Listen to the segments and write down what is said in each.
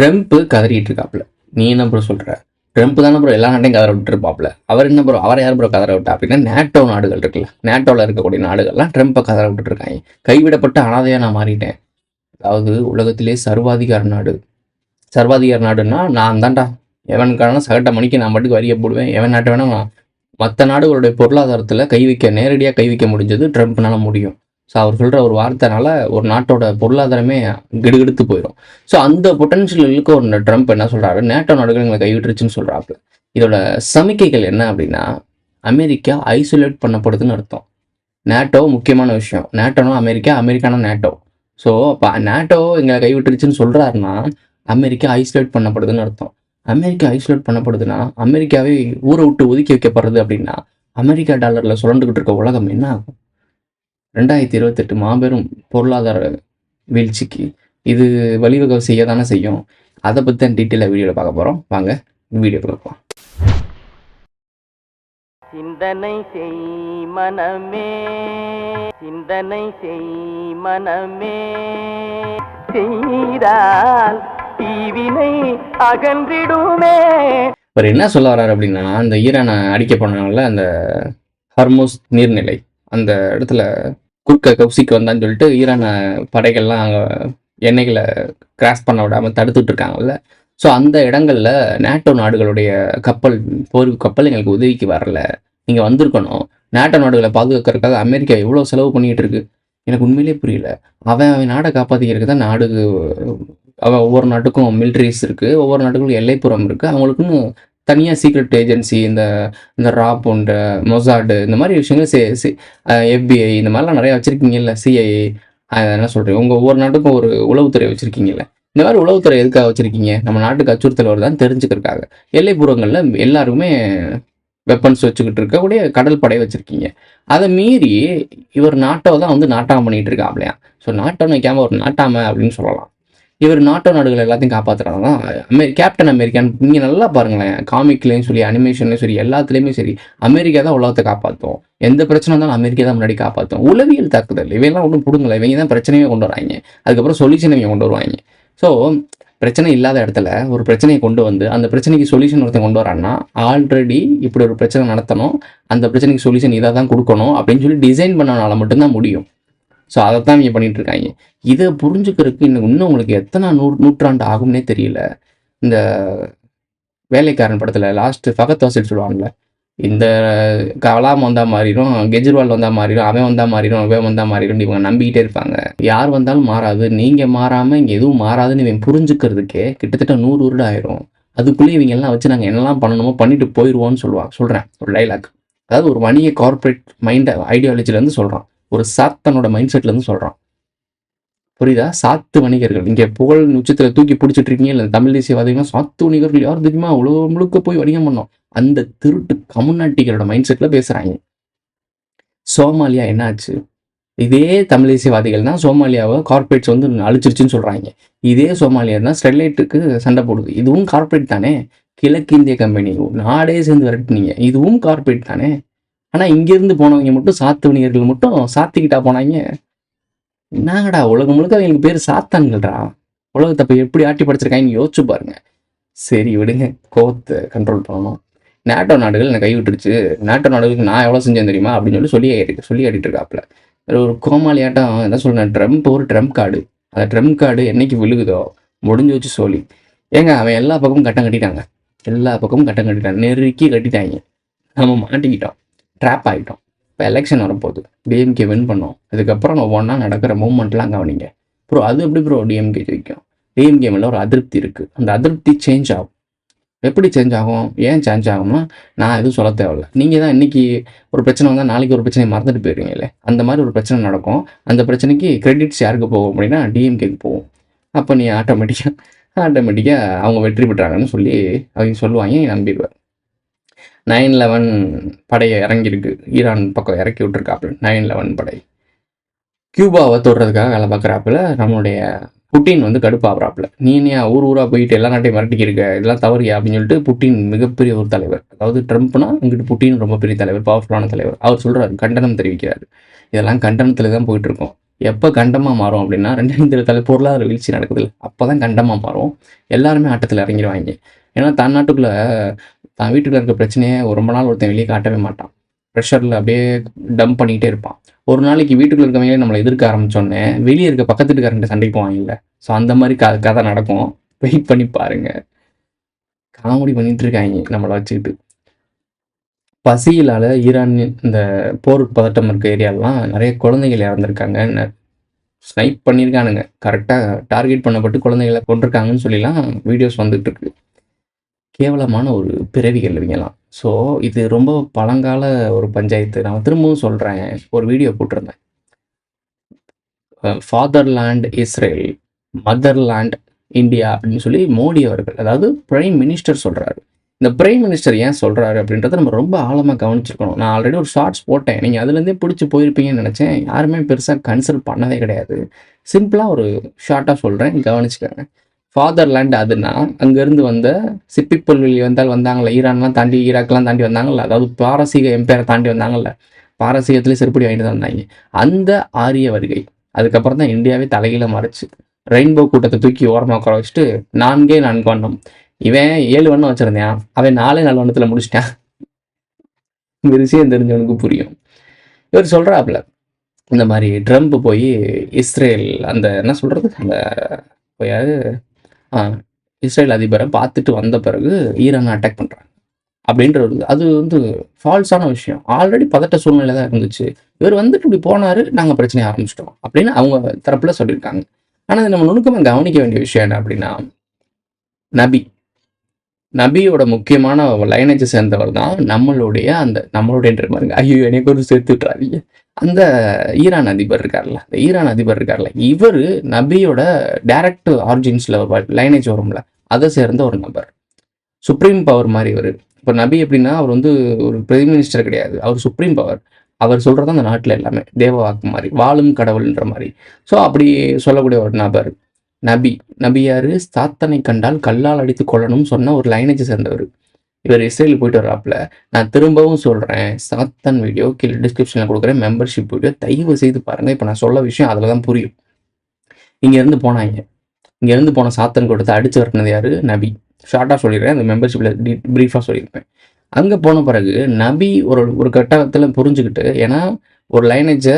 Trump கதறிட்டு இருக்காப்புல. நீ என்ன ப்ரோ சொல்ற? ட்ரம்ப் தானே ப்ரோ எல்லா நாட்டையும் கதற விட்டு இருப்பாப்புல. அவர் என்ன ப்ரோ, அவரை யார் ப்ரோ கதற விட்டா அப்படின்னா, நேட்டோ நாடுகள் இருக்குல்ல, நேட்டோவில் இருக்கக்கூடிய நாடுகள்லாம் ட்ரம்ப்பை கதற விட்டுட்டு இருக்காங்க. கைவிடப்பட்ட அனாதையாக நான் மாறிட்டேன். அதாவது உலகத்திலே சர்வாதிகார நாடு. சர்வாதிகார நாடுன்னா நான் தான்டா, எவனுக்கான சகட்ட மணிக்கு நான் மட்டுக்கு வரியை போடுவேன், எவன் நாட்டை வேணா நான். மற்ற நாடுகளுடைய பொருளாதாரத்தில் நேரடியாக கை வைக்க முடிஞ்சது ட்ரம்ப்னால முடியும். ஸோ அவர் சொல்கிற ஒரு வார்த்தைனால ஒரு நாட்டோட பொருளாதாரமே கிடுகிடுத்து போயிடும். ஸோ அந்த பொட்டன்ஷியலுக்கு ஒரு ட்ரம்ப் என்ன சொல்கிறாரு, நேட்டோ நாடுகள் எங்களை கைவிட்டுருச்சுன்னு சொல்கிறாப்புல. இதோட சமிக்கைகள் என்ன அப்படின்னா, அமெரிக்கா ஐசோலேட் பண்ணப்படுதுன்னு அர்த்தம். நேட்டோ முக்கியமான விஷயம். நேட்டோனா அமெரிக்கா, அமெரிக்கானா நேட்டோ. ஸோ இப்போ நேட்டோ எங்களை கைவிட்டுருச்சுன்னு சொல்கிறாருன்னா, அமெரிக்கா ஐசோலேட் பண்ணப்படுதுன்னு அர்த்தம். அமெரிக்கா ஐசோலேட் பண்ணப்படுதுன்னா, அமெரிக்காவே ஊரை விட்டு ஒதுக்கி வைக்கப்படுறது அப்படின்னா, அமெரிக்கா டாலரில் சுரண்டுக்கிட்டு இருக்க உலகம் என்ன ஆகும்? 2028 மாபெரும் பொருளாதார வீழ்ச்சிக்கு இது வழிவகை செய்ய தானே செய்யும். அதை பற்றி தான் டீட்டெயிலாக வீடியோவில் பார்க்க போகிறோம். வாங்க வீடியோ பார்க்கலாம். சிந்தனை செய் மனமே, சிந்தனை செய் மனமே, செய்தால் தீவினை அகன்றிடுமே. அவர் என்ன சொல்ல வர்றாரு அப்படின்னா, அந்த ஈரானை அடிக்க போனாங்கல்ல, அந்த ஹர்முஸ் நீர்நிலை, அந்த இடத்துல குறுக்க கவுசிக்கு வந்தான்னு சொல்லிட்டு ஈரான படைகள்லாம் அங்கே எண்ணெய்களை கிராஸ் பண்ண விடாமல் தடுத்துட்டு இருக்காங்கல்ல. ஸோ அந்த இடங்களில் நேட்டோ நாடுகளுடைய போர் கப்பல் எங்களுக்கு உதவிக்கு வரல, நீங்கள் வந்திருக்கணும். நேட்டோ நாடுகளை பாதுகாக்கிறதுக்காக அமெரிக்கா எவ்வளோ செலவு பண்ணிகிட்டு இருக்கு, எனக்கு உண்மையிலே புரியல. அவன் நாடை காப்பாற்றிக்கிறதுக்கு தான் அவன் ஒவ்வொரு நாட்டுக்கும் மிலிட்ரிஸ் இருக்குது, ஒவ்வொரு நாட்டுக்கும் எல்லைப்புறம் இருக்குது, அவங்களுக்குன்னு தனியாக சீக்ரெட் ஏஜென்சி, இந்த ரா போன்ற மொசாடு, இந்த மாதிரி விஷயங்கள் FBI இந்த மாதிரிலாம் நிறையா வச்சுருக்கீங்கல்ல, CIA என்ன சொல்கிறீங்க, உங்கள் ஒவ்வொரு நாட்டுக்கும் ஒரு உளவுத்துறை வச்சுருக்கீங்கல்ல. இந்த மாதிரி உளவுத்துறை எதுக்காக வச்சுருக்கீங்க? நம்ம நாட்டுக்கு அச்சுறுத்தல் வருதான்னு தெரிஞ்சுக்கிறதுக்காக. எல்லைப்புறங்களில் எல்லாருக்குமே வெப்பன்ஸ் வச்சுக்கிட்டு இருக்கக்கூடிய கடல் படை வச்சுருக்கீங்க. அதை மீறி இவர் நாட்டோ தான் வந்து நாட்டாம பண்ணிகிட்டு இருக்காப்லையா. ஸோ நாட்டோன்னு வைக்காமல் ஒரு நாட்டாம அப்படின்னு சொல்லலாம். இவர் நாட்டோ நாடுகள் எல்லாத்தையும் காப்பாற்றுறாங்க தான் கேப்டன் அமெரிக்கான். நீங்கள் நல்லா பாருங்களேன், காமிக்லேயும் சரி, அனிமேஷன்லேயும் சரி, எல்லாத்துலேயுமே சரி, அமெரிக்கா தான் உலகத்தை காப்பாற்றும். எந்த பிரச்சனை இருந்தாலும் அமெரிக்கா தான் முன்னாடி காப்பாற்றும். உளவியல் தாக்குதல் இவையெல்லாம் ஒன்றும் பிடுங்கலை, இவங்க தான் பிரச்சனையே கொண்டு வராங்க, அதுக்கப்புறம் சொல்யூஷன் இவங்க கொண்டு வருவாங்க. ஸோ பிரச்சனை இல்லாத இடத்துல ஒரு பிரச்சனையை கொண்டு வந்து அந்த பிரச்சனைக்கு சொல்யூஷன் ஒருத்தன் கொண்டு வரான்னா, ஆல்ரெடி இப்படி ஒரு பிரச்சனை நடத்தணும், அந்த பிரச்சனைக்கு சொல்யூஷன் இதை தான் கொடுக்கணும் அப்படின்னு சொல்லி டிசைன் பண்ணனால மட்டும்தான் முடியும். ஸோ அதைத்தான் இங்கே பண்ணிகிட்டு இருக்காங்க. இதை புரிஞ்சுக்கிறதுக்கு இன்னும் உங்களுக்கு எத்தனை நூற்றாண்டு ஆகும்னே தெரியல. இந்த வேலைக்காரன் படத்தில் லாஸ்ட்டு ஃபகத் வாசில் சொல்லுவாங்கள்ல, இந்த கலாம் வந்தால் மாறிடும், கெஜ்ரிவால் வந்தால் மாறிடும், அவன் வந்தால் மாறிடும், அவன் வந்தால் மாறிடும், இவங்க நம்பிக்கிட்டே இருப்பாங்க. யார் வந்தாலும் மாறாது, நீங்கள் மாறாமல் இங்கே எதுவும் மாறாதுன்னு இவன் புரிஞ்சுக்கிறதுக்கே கிட்டத்தட்ட 100 வருடம் ஆயிரும். அதுக்குள்ளேயே இவங்க எல்லாம் வச்சு நாங்கள் என்னெல்லாம் பண்ணணுமோ பண்ணிட்டு போயிடுவோன்னு சொல்கிறேன் ஒரு டைலாக். அதாவது ஒரு வணிக கார்பரேட் மைண்ட் ஐடியாலஜிலேருந்து சொல்கிறான், ஒரு சாத்தனோட மைண்ட் செட்லேருந்து சொல்கிறான். புரியுதா? சாத்து வணிகர்கள் இங்கே புகழ் உச்சத்தில் தூக்கி பிடிச்சிட்டு இருக்கீங்க இல்லை, தமிழ் தேசியவாதிகள்லாம் சாத்து வணிகர்கள் யார் தெரியுமா, உலகம் முழுக்க போய் வணிகம் பண்ணோம், அந்த திருட்டு கம்யூனிட்டிகளோட மைண்ட் செட்டில் பேசுகிறாங்க. சோமாலியா என்ன ஆச்சு? இதே தமிழ் தேசியவாதிகள் தான் சோமாலியாவை கார்பரேட்ஸ் வந்து அழிச்சிருச்சுன்னு சொல்கிறாங்க. இதே சோமாலியா தான் ஸ்டெர்லைட்டுக்கு சண்டை போடுது, இதுவும் கார்பரேட் தானே. கிழக்கிந்திய கம்பெனி நாடே சேர்ந்து விரட்டுனீங்க, இதுவும் கார்பரேட் தானே. ஆனால் இங்கேருந்து போனவங்க மட்டும், சாத்து வணிகர்கள் மட்டும் சாத்திக்கிட்டா போனாங்க. என்னங்கடா உலகம் முழுக்க அவங்களுக்கு பேர் சாத்தான்கள்டா, உலகத்தை போய் எப்படி ஆட்டி படைச்சிருக்காங்கன்னு யோசிச்சு பாருங்க. சரி விடுங்க, கோவத்தை கண்ட்ரோல் பண்ணணும். நேட்டோ நாடுகள் என்னை கைவிட்டுருச்சு, நேட்டோ நாடுகளுக்கு நான் எவ்வளோ செஞ்சேன் தெரியுமா அப்படின்னு சொல்லி ஆடிட்டு இருக்காப்புல. ஒரு கோமாளியாட்டம் என்ன சொல்கிறேன், ஒரு ட்ரம்ப் கார்டு, அந்த ட்ரம்ப் கார்டு என்னைக்கு விழுகுதோ முடிஞ்சு வச்சு சொல்லி. ஏங்க அவன் எல்லா பக்கமும் கட்டம் கட்டிட்டாங்க, நெருக்கி கட்டிட்டாங்க, நம்ம மாட்டிக்கிட்டோம், ட்ராப் ஆகிட்டோம். இப்போ எலெக்ஷன் வரப்போகுது, டிஎம்கே வின் பண்ணோம், அதுக்கப்புறம் நம்ம ஒன்றா நடக்கிற மூவ்மெண்ட்லாம் கவனிங்க ப்ரோ. அது எப்படி ப்ரோ டிஎம்கே ஜெயிக்கும்? டிஎம்கே மேலே ஒரு அதிருப்தி இருக்குது, அந்த அதிருப்தி சேஞ்ச் ஆகும். எப்படி சேஞ்ச் ஆகும், ஏன் சேஞ்ச் ஆகும்னா நான் எதுவும் சொல்ல தேவையில்லை. நீங்கள் தான் இன்றைக்கி ஒரு பிரச்சனை வந்தால் நாளைக்கு ஒரு பிரச்சனையை மறந்துட்டு போயிருவீங்களே, அந்த மாதிரி ஒரு பிரச்சனை நடக்கும். அந்த பிரச்சனைக்கு கிரெடிட்ஸ் யாருக்கு போகும் அப்படின்னா டிஎம்கேக்கு போகும். அப்போ நீ ஆட்டோமேட்டிக்காக அவங்க வெற்றி பெற்றாங்கன்னு சொல்லி அவங்க சொல்லுவாங்க, நீ நம்பிடுவார். 9/11 படையை இறங்கியிருக்கு, ஈரான் பக்கம் இறக்கி விட்டுருக்காப்புல 9/11 படை. கியூபாவை தொடுறதுக்காக வேலை பார்க்குறாப்புல நம்மளுடைய புட்டின் வந்து கடுப்பாகிறாப்புல. நீ ஊராக போயிட்டு எல்லா நாட்டையும் மிரட்டிக்கிருக்க, இதெல்லாம் தவறியா அப்படின்னு சொல்லிட்டு புட்டின் மிகப்பெரிய ஒரு தலைவர். அதாவது ட்ரம்ப்னா இங்கிட்டு புட்டின் ரொம்ப பெரிய தலைவர், பவர்ஃபுல்லான தலைவர். அவர் சொல்கிறாரு, கண்டனம் தெரிவிக்கிறாரு. இதெல்லாம் கண்டனத்தில் தான் போயிட்டுருக்கோம். எப்போ கண்டமாக மாறும் அப்படின்னா 2023 பொருளாதார வீழ்ச்சி நடக்குதுல்ல, அப்போ தான் கண்டமாக மாறும். எல்லாருமே ஆட்டத்தில் இறங்கிடுவாங்க. ஏன்னா தன் நாட்டுக்குள்ளே தான் வீட்டுக்குள்ள இருக்க பிரச்சனையை ரொம்ப நாள் ஒருத்தன் வெளியே காட்டவே மாட்டான். ப்ரெஷரில் அப்படியே டம்ப் பண்ணிக்கிட்டே இருப்பான். ஒரு நாளைக்கு வீட்டுக்குள்ள இருக்கவங்களே நம்மளை எதிர்க்க ஆரம்பித்தோடனே வெளியே இருக்க பக்கத்து வீட்டுக்காரங்கிட்ட சண்டைக்கு போவாங்கல்ல. ஸோ அந்த மாதிரி கதை நடக்கும். வெயிட் பண்ணி பாருங்க. காமெடி பண்ணிட்டு இருக்காங்க நம்மளை வச்சுக்கிட்டு. பசியிலால் ஈரான் இந்த போர் பதட்டம் இருக்க ஏரியாலாம் நிறைய குழந்தைகள் இறந்துருக்காங்க. ஸ்னைப் பண்ணியிருக்கானுங்க. கரெக்டாக டார்கெட் பண்ணப்பட்டு குழந்தைகளை கொண்டிருக்காங்கன்னு சொல்லிலாம் வீடியோஸ் வந்துட்டு இருக்கு. கேவலமான ஒரு பிறவிகள் இவங்கலாம். ஸோ இது ரொம்ப பழங்கால ஒரு பஞ்சாயத்து. நான் திரும்பவும் சொல்கிறேன், ஒரு வீடியோ போட்டிருந்தேன். ஃபாதர்லேண்ட் இஸ்ரேல், மதர்லேண்ட் இந்தியா அப்படின்னு சொல்லி மோடி அவர்கள், அதாவது பிரைம் மினிஸ்டர் சொல்கிறாரு. இந்த பிரைம் மினிஸ்டர் ஏன் சொல்கிறாரு அப்படின்றத நம்ம ரொம்ப ஆழமாக கவனிச்சிருக்கணும். நான் ஆல்ரெடி ஒரு ஷார்ட்ஸ் போட்டேன், நீங்கள் அதுலேருந்தே பிடிச்சி போயிருப்பீங்கன்னு நினச்சேன். யாருமே பெருசாக கன்சல்ட் பண்ணதே கிடையாது. சிம்பிளாக ஒரு ஷார்ட்டாக சொல்கிறேன், கவனிச்சுக்கோங்க. ஃபாதர்லேண்ட் அதுனா அங்கேருந்து வந்த சிப்பிப்புல்வெளி வந்தாங்கள்ல, ஈரான்லாம் தாண்டி ஈராக்லாம் தாண்டி வந்தாங்கள்ல, அதாவது பாரசீக எம்பையரை தாண்டி வந்தாங்கள்ல, பாரசீகத்துலேயே செருப்படி வாங்கிட்டு தான் வந்தாங்க. அந்த ஆரிய வருகை அதுக்கப்புறம் தான் இந்தியாவே தலைகீழ மறைச்சு ரெயின்போ கூட்டத்தை தூக்கி ஓரமாக உட்கார வச்சுட்டு 4 வண்ணம். இவன் 7 வண்ணம் வச்சுருந்தேன், அவன் 4 வண்ணத்தில் முடிச்சிட்டான். இந்த விஷயம் தெரிஞ்சவனுக்கு புரியும். இவர் சொல்கிறாப்புல, இந்த மாதிரி ட்ரம்ப் போய் இஸ்ரேல் அந்த என்ன சொல்கிறது, அந்த போயாவது இஸ்ரேல் அதிபரை பார்த்துட்டு வந்த பிறகு ஈரானை அட்டாக் பண்ணுறாங்க அப்படின்றது அது ஃபால்ஸான விஷயம். ஆல்ரெடி பதட்ட சூழ்நிலை தான் இருந்துச்சு. இவர் வந்துட்டு இப்படி போனார், நாங்கள் பிரச்சனையை ஆரம்பிச்சிட்டோம் அப்படின்னு அவங்க தரப்பில் சொல்லியிருக்காங்க. ஆனால் நம்ம நுணுக்கமாக கவனிக்க வேண்டிய விஷயம் என்ன அப்படின்னா, நபியோட முக்கியமான லைனேஜை சேர்ந்தவர் தான் நம்மளுடைய பாருங்க, ஐயோ எனக்கு ஒரு சேர்த்து விட்டுறாதீங்க, அந்த ஈரான் அதிபர் இருக்கார்ல, இவர் நபியோட டைரக்ட் ஆரிஜின்ஸில் லைனேஜ் வரும்ல, அதை சேர்ந்த ஒரு நபர். சுப்ரீம் பவர் மாதிரி இவர். இப்போ நபி எப்படின்னா, அவர் ஒரு பிரைம் மினிஸ்டர் கிடையாது, அவர் சுப்ரீம் பவர். அவர் சொல்கிறது அந்த நாட்டில் எல்லாமே தேவ வாக்கு மாதிரி, வாழும் கடவுள்ன்ற மாதிரி. ஸோ அப்படி சொல்லக்கூடிய ஒரு நபர் நபி யாரு, சாத்தனை கண்டால் கல்லால் அடித்து கொள்ளணும்னு சொன்ன ஒரு லைனேஜை சேர்ந்தவர். இவர் இஸ்ரேல் போயிட்டு வர்றாப்புல. நான் திரும்பவும் சொல்கிறேன், சாத்தான் வீடியோ கீழே டிஸ்கிரிப்ஷனில் கொடுக்குறேன், மெம்பர்ஷிப் வீடியோ தயவு செய்து பாருங்கள். இப்போ நான் சொல்ல விஷயம் அதில் தான் புரியும். இங்கேருந்து போன சாத்தன் கொடுத்து அடித்து வரட்டினது யார், நபி. ஷார்ட்டாக சொல்லிடுறேன், அந்த மெம்பர்ஷிப்பில் ப்ரீஃபாக சொல்லியிருப்பேன். அங்கே போன பிறகு நபி ஒரு கட்டத்தில் புரிஞ்சுக்கிட்டு, ஏன்னா ஒரு லைனேஜை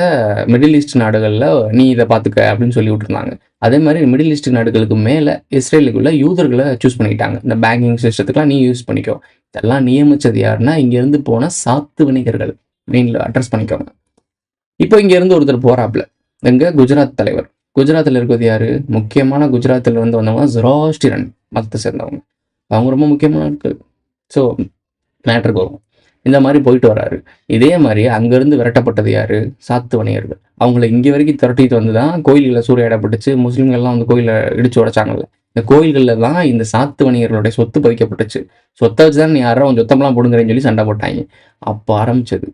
மிடில் ஈஸ்ட் நாடுகளில் நீ இதை பார்த்துக்க அப்படின்னு சொல்லி விட்டுருந்தாங்க. அதே மாதிரி மிடில் ஈஸ்ட் நாடுகளுக்கு மேலே இஸ்ரேலுக்குள்ள யூதர்களை சூஸ் பண்ணிக்கிட்டாங்க. இந்த பேங்கிங் சிஸ்டத்துக்குலாம் நீ யூஸ் பண்ணிக்கோ. இதெல்லாம் நியமித்தது யாருன்னா, இங்கேருந்து போன சாத்து வணிகர்கள் மெயினில் அட்ரஸ் பண்ணிக்கோங்க. இப்போ இங்கேருந்து ஒருத்தர் போகிறாப்புல, எங்கள் குஜராத் தலைவர். குஜராத்தில் இருக்கிறது யார், முக்கியமான குஜராத்தில் வந்தவங்க ஜொராஸ்ட்ரியன் மதத்தை சேர்ந்தவங்க. அவங்க ரொம்ப முக்கியமான இருக்குது. ஸோ மேட்ருக்கு வரும். இந்த மாதிரி போயிட்டு வராரு. இதே மாதிரி அங்கேருந்து விரட்டப்பட்டது யார், சாத்து வணிகர்கள். அவங்கள இங்கே வரைக்கும் திரட்டிட்டு வந்து தான் கோயில்களில் சூறையாடப்பட்டுச்சு. முஸ்லீம்கள்லாம் வந்து கோயிலை இடிச்சு உடைச்சாங்கல்ல, இந்த கோயில்களில் தான் இந்த சாத்து வணிகர்களுடைய சொத்து பதிக்கப்பட்டுச்சு. சொத்தை வச்சு தான் நீ யாரோ அவன் சொத்தம்லாம் போடுங்கிறேன்னு சொல்லி சண்டை போட்டாங்க. அப்போ ஆரம்பிச்சது.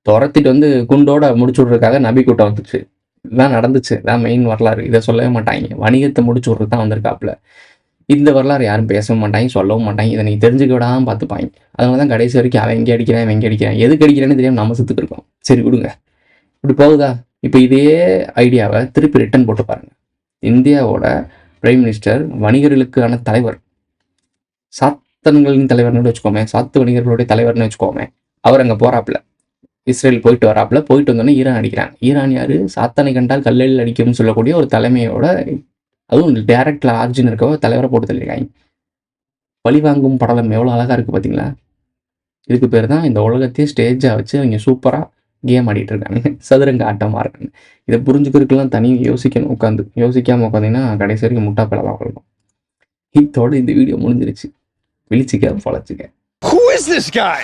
துரத்திட்டு வந்து குண்டோட முடிச்சு விட்றதுக்காக நபி கூட்டம் வந்துச்சு. இதுதான் நடந்துச்சு. இதான் மெயின் வரலாறு. இதை சொல்லவே மாட்டாங்க. வணிகத்தை முடிச்சு விட்றது தான் வந்திருக்காப்புல. இந்த வரலாறு யாரும் பேசவும் மாட்டாங்க, சொல்லவும் மாட்டாங்க. இதை நீங்கள் தெரிஞ்சுக்க விடாமல் பார்த்துப்பாங்க. அதனால தான் கடைசி வரைக்கும் அவன் எங்கே அடிக்கிறான், எதுக்கு அடிக்கிறான்னு தெரியாமல் நம்ம சுற்றுக்கு இருக்கோம். சரி விடுங்க, இப்படி போகுதா. இப்போ இதே ஐடியாவை திருப்பி ரிட்டன் போட்டு பாருங்கள். இந்தியாவோட பிரைம் மினிஸ்டர் வணிகர்களுக்கான தலைவர், சாத்தன்களின் தலைவர்னு வச்சுக்கோமே, சாத்து வணிகர்களுடைய தலைவர்னு வச்சுக்கோமே. அவர் அங்கே போகிறாப்புல, இஸ்ரேல் போயிட்டு வராப்புல. போயிட்டு வந்தோன்னே ஈரான் அடிக்கிறாங்க. ஈரான் யார், சாத்தனை கண்டால் கல்லில் அடிக்கும்னு சொல்லக்கூடிய ஒரு தலைமையோட, அதுவும் டைரக்ட்ல ஆர்ஜின் இருக்கவோ தலைவரை போட்டு தள்ளிருக்காங்க. பழிவாங்கும் படலம் எவ்வளோ அழகாக இருக்குது பார்த்தீங்களா. இதுக்கு பேர் தான் இந்த உலகத்தையே ஸ்டேஜாக வச்சு அவங்க சூப்பராக கேம் ஆடிட்டு இருக்காங்க, சதுரங்க ஆட்டமாக இருக்காங்க. இதை புரிஞ்சுக்கிறதுக்கெல்லாம் தனியாக யோசிக்கணும். யோசிக்காமல் உட்காந்திங்கன்னா கடைசி வரைக்கும் முட்டா பிள்ளை தான் வளரும். இதோட இந்த வீடியோ முடிஞ்சிருச்சு. விழிச்சிக்க, பொழைச்சிக்க. Who is this guy?